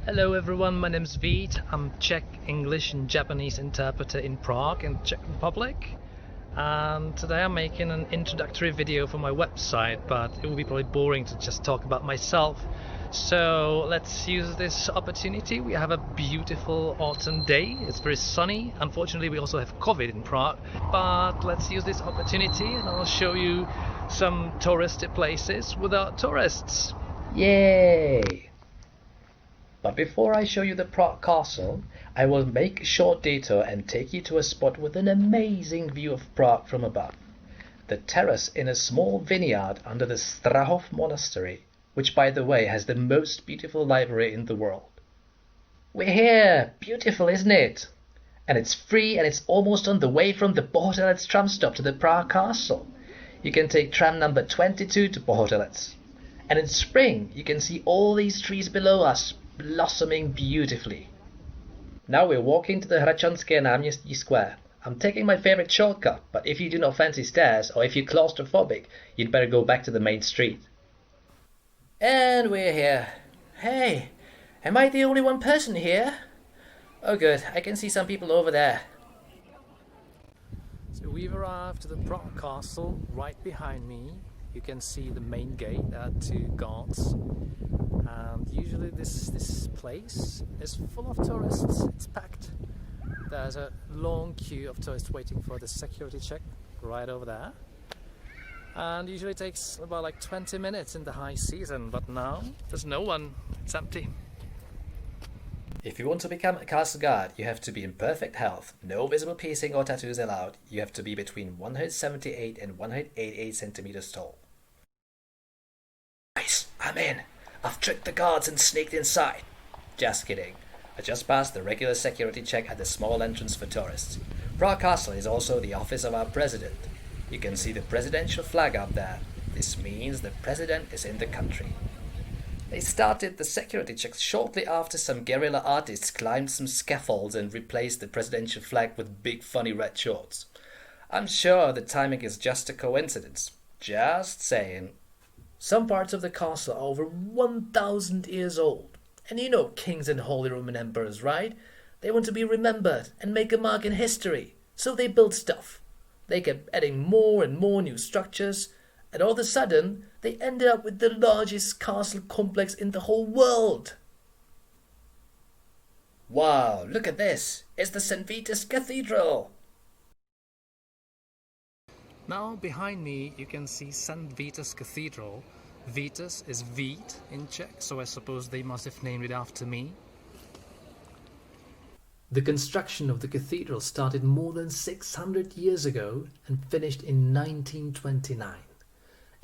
Hello everyone, my name's Vít. I'm Czech, English and Japanese interpreter in Prague in Czech Republic. And today I'm making an introductory video for my website, but it will be probably boring to just talk about myself. So let's use this opportunity. We have a beautiful autumn day. It's very sunny. Unfortunately, we also have COVID in Prague, but let's use this opportunity and I'll show you some touristy places without tourists. Yay! But before I show you the Prague Castle, I will make a short detour and take you to a spot with an amazing view of Prague from above. The terrace in a small vineyard under the Strahov Monastery, which by the way has the most beautiful library in the world. We're here! Beautiful, isn't it? And it's free and it's almost on the way from the Bohotelec tram stop to the Prague Castle. You can take tram number 22 to Bohotelec. And in spring you can see all these trees below us blossoming beautifully. Now we're walking to the Hradčanské náměstí Square. I'm taking my favorite shortcut, but if you do not fancy stairs or if you're claustrophobic, you'd better go back to the main street. And we're here. Hey, am I the only one person here? Oh good, I can see some people over there. So we've arrived to the Prague Castle. Right behind me you can see the main gate. There are two guards, and usually this place is full of tourists. It's packed. There's a long queue of tourists waiting for the security check right over there, and usually it takes about like 20 minutes in the high season, but now there's no one. It's empty. If you want to become a castle guard, you have to be in perfect health, no visible piercing or tattoos allowed, you have to be between 178 and 188 centimeters tall. Nice, I'm in. I've tricked the guards and sneaked inside. Just kidding. I just passed the regular security check at the small entrance for tourists. Prague Castle is also the office of our president. You can see the presidential flag up there. This means the president is in the country. They started the security checks shortly after some guerrilla artists climbed some scaffolds and replaced the presidential flag with big funny red shorts. I'm sure the timing is just a coincidence. Just saying. Some parts of the castle are over 1,000 years old. And you know kings and Holy Roman emperors, right? They want to be remembered and make a mark in history. So they build stuff. They kept adding more and more new structures. And all of a sudden, they ended up with the largest castle complex in the whole world. Wow, look at this. It's the St. Vitus Cathedral. Now behind me you can see St. Vitus Cathedral. Vitus is Vít in Czech, so I suppose they must have named it after me. The construction of the cathedral started more than 600 years ago and finished in 1929.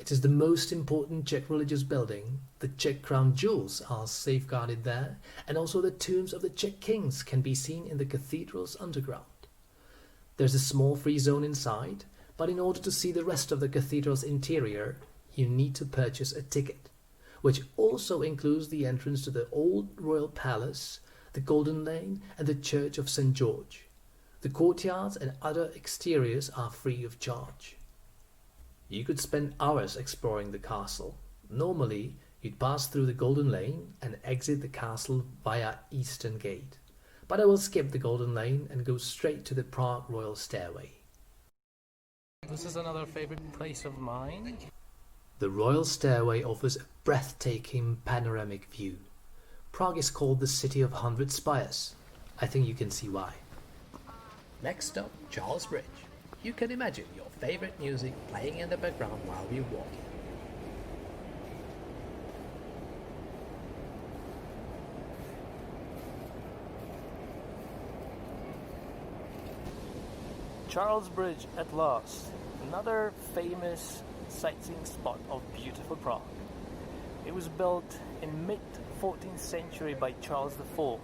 It is the most important Czech religious building. The Czech crown jewels are safeguarded there, and also the tombs of the Czech kings can be seen in the cathedral's underground. There's a small free zone inside, but in order to see the rest of the cathedral's interior, you need to purchase a ticket, which also includes the entrance to the old royal palace, the Golden Lane and the Church of St. George. The courtyards and other exteriors are free of charge. You could spend hours exploring the castle. Normally, you'd pass through the Golden Lane and exit the castle via Eastern Gate. But I will skip the Golden Lane and go straight to the Prague Royal Stairway. This is another favorite place of mine. The Royal Stairway offers a breathtaking panoramic view. Prague is called the City of 100 Spires. I think you can see why. Next stop, Charles Bridge. You can imagine your favorite music playing in the background while we're walking. Charles Bridge at last. Another famous sightseeing spot of beautiful Prague. It was built in mid-14th century by Charles IV,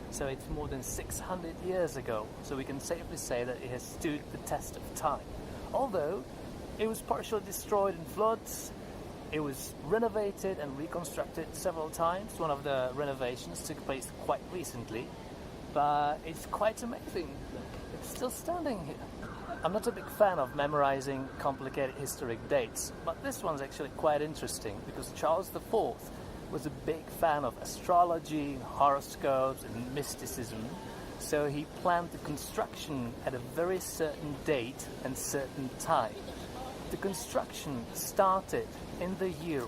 so it's more than 600 years ago, so we can safely say that it has stood the test of time. Although it was partially destroyed in floods, it was renovated and reconstructed several times. One of the renovations took place quite recently, but it's quite amazing. It's still standing here. I'm not a big fan of memorizing complicated historic dates, but this one's actually quite interesting because Charles IV was a big fan of astrology, horoscopes and mysticism, so he planned the construction at a very certain date and certain time. The construction started in the year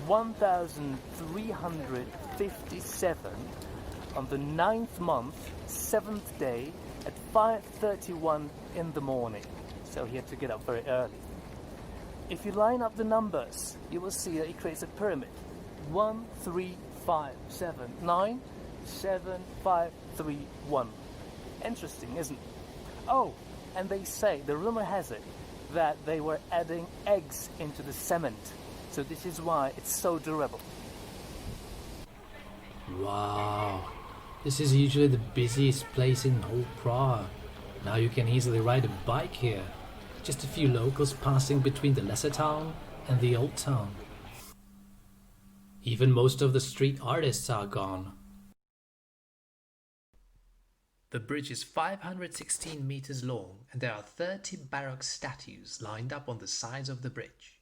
1357 on the 9th month, 7th day at 5:31 in the morning, so he had to get up very early. If you line up the numbers, you will see that it creates a pyramid. 1, 3, 5, 7, 9, 7, 5, 3, 1. Interesting, isn't it? Oh, and they say, the rumor has it, that they were adding eggs into the cement. So this is why it's so durable. Wow, this is usually the busiest place in whole Prague. Now you can easily ride a bike here. Just a few locals passing between the lesser town and the old town. Even most of the street artists are gone. The bridge is 516 meters long and there are 30 Baroque statues lined up on the sides of the bridge.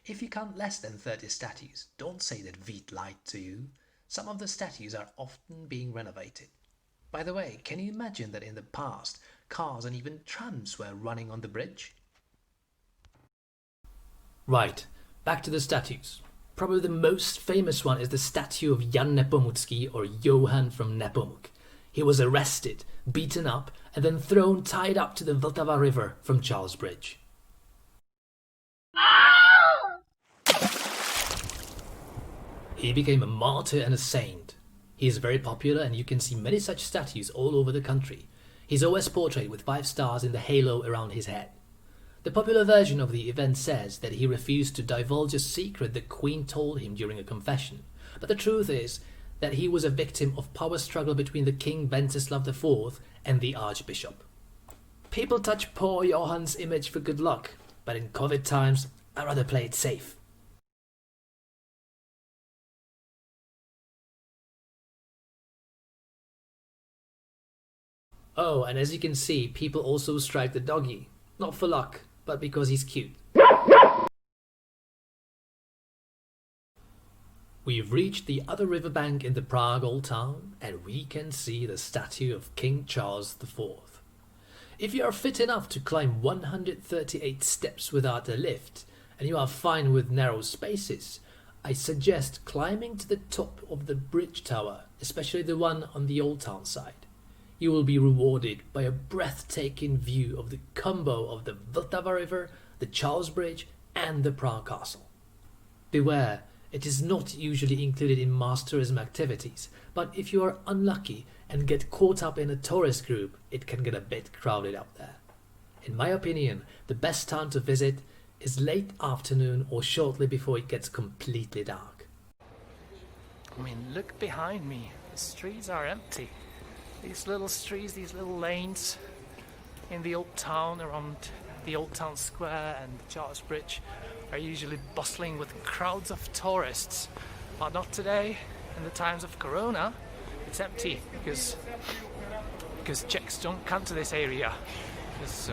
If you count less than 30 statues, don't say that Vít lied to you. Some of the statues are often being renovated. By the way, can you imagine that in the past, cars and even trams were running on the bridge? Right, back to the statues. Probably the most famous one is the statue of Jan Nepomucký, or Johann from Nepomuk. He was arrested, beaten up, and then thrown tied up to the Vltava River from Charles Bridge. He became a martyr and a saint. He is very popular and you can see many such statues all over the country. He's always portrayed with 5 stars in the halo around his head. The popular version of the event says that he refused to divulge a secret the Queen told him during a confession, but the truth is that he was a victim of power struggle between the King Wenceslav IV and the Archbishop. People touch poor Johann's image for good luck, but in COVID times, I'd rather play it safe. Oh, and as you can see, people also strike the doggy. Not for luck, but because he's cute. We've reached the other riverbank in the Prague Old Town, and we can see the statue of King Charles IV. If you are fit enough to climb 138 steps without a lift, and you are fine with narrow spaces, I suggest climbing to the top of the bridge tower, especially the one on the Old Town side. You will be rewarded by a breathtaking view of the combo of the Vltava River, the Charles Bridge, and the Prague Castle. Beware, it is not usually included in mass tourism activities, but if you are unlucky and get caught up in a tourist group, it can get a bit crowded up there. In my opinion, the best time to visit is late afternoon or shortly before it gets completely dark. I mean, look behind me. The streets are empty. These little streets, these little lanes in the old town around the Old Town Square and the Charles Bridge are usually bustling with crowds of tourists. But not today. In the times of Corona, it's empty because Czechs don't come to this area. Because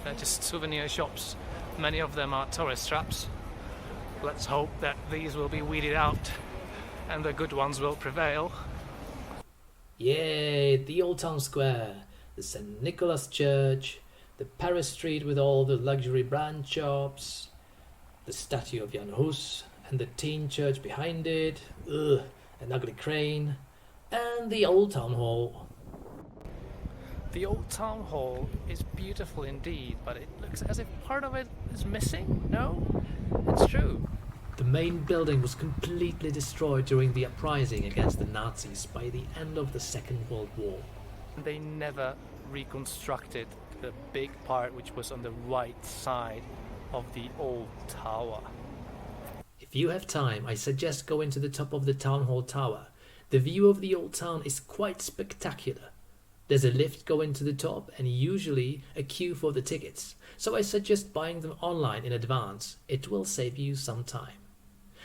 they're just souvenir shops. Many of them are tourist traps. Let's hope that these will be weeded out and the good ones will prevail. Yay, the Old Town Square, the St. Nicholas Church, the Paris Street with all the luxury brand shops, the statue of Jan Hus and the teen church behind it, an ugly crane, and the Old Town Hall. The Old Town Hall is beautiful indeed, but it looks as if part of it is missing. No, it's true. The main building was completely destroyed during the uprising against the Nazis by the end of the Second World War. They never reconstructed the big part which was on the right side of the old tower. If you have time, I suggest going to the top of the Town Hall Tower. The view of the old town is quite spectacular. There's a lift going to the top and usually a queue for the tickets, so I suggest buying them online in advance. It will save you some time.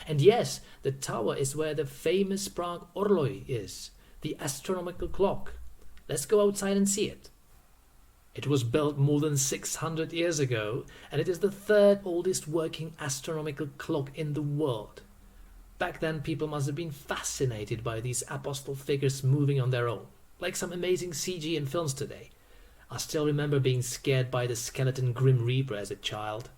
And yes, the tower is where the famous Prague Orloj is, the astronomical clock. Let's go outside and see it. It was built more than 600 years ago, and it is the 3rd oldest working astronomical clock in the world. Back then, people must have been fascinated by these apostle figures moving on their own, like some amazing CG in films today. I still remember being scared by the skeleton Grim Reaper as a child.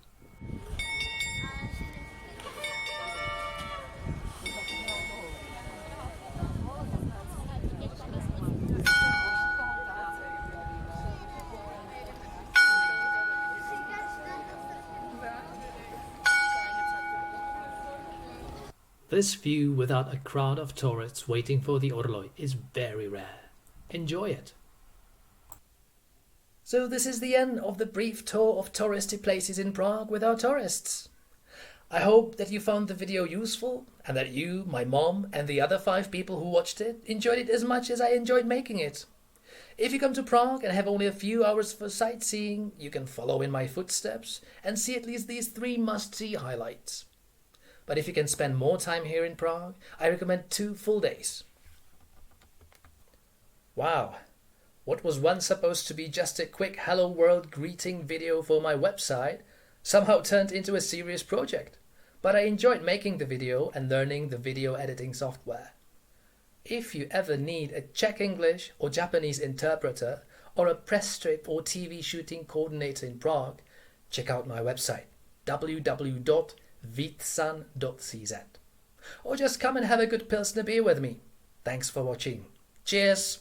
This view without a crowd of tourists waiting for the Orloj is very rare. Enjoy it. So this is the end of the brief tour of touristy places in Prague without tourists. I hope that you found the video useful and that you, my mom and the other 5 people who watched it enjoyed it as much as I enjoyed making it. If you come to Prague and have only a few hours for sightseeing, you can follow in my footsteps and see at least these 3 must-see highlights. But if you can spend more time here in Prague, I recommend 2 full days. Wow, what was once supposed to be just a quick hello world greeting video for my website somehow turned into a serious project. But I enjoyed making the video and learning the video editing software. If you ever need a Czech English or Japanese interpreter or a press trip or TV shooting coordinator in Prague, check out my website www.vitsan.cz, or just come and have a good Pilsner beer with me. Thanks for watching. Cheers!